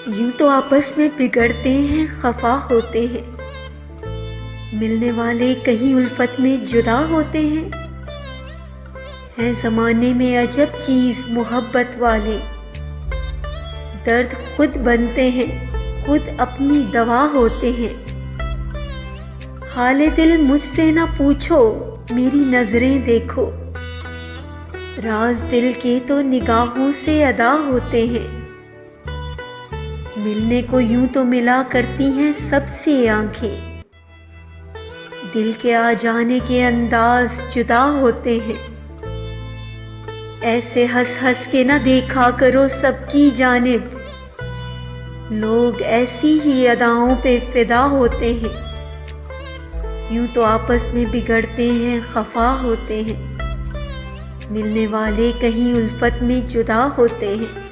यूं तो आपस में बिगड़ते हैं, खफा होते हैं, मिलने वाले कहीं उल्फत में जुदा होते हैं ज़माने में अजब चीज़ मोहब्बत वाले। दर्द खुद बनते हैं, खुद अपनी दवा होते हैं। हाले दिल मुझसे ना पूछो, मेरी नज़रें देखो, राज दिल के तो निगाहों से अदा होते हैं। मिलने को यूं तो मिला करती हैं सबसे आंखें, दिल के आ जाने के अंदाज जुदा होते हैं। ऐसे हंस हंस के ना देखा करो सबकी जानिब, लोग ऐसी ही अदाओं पे फिदा होते हैं। यूं तो आपस में बिगड़ते हैं, खफा होते हैं, मिलने वाले कहीं उल्फत में जुदा होते हैं।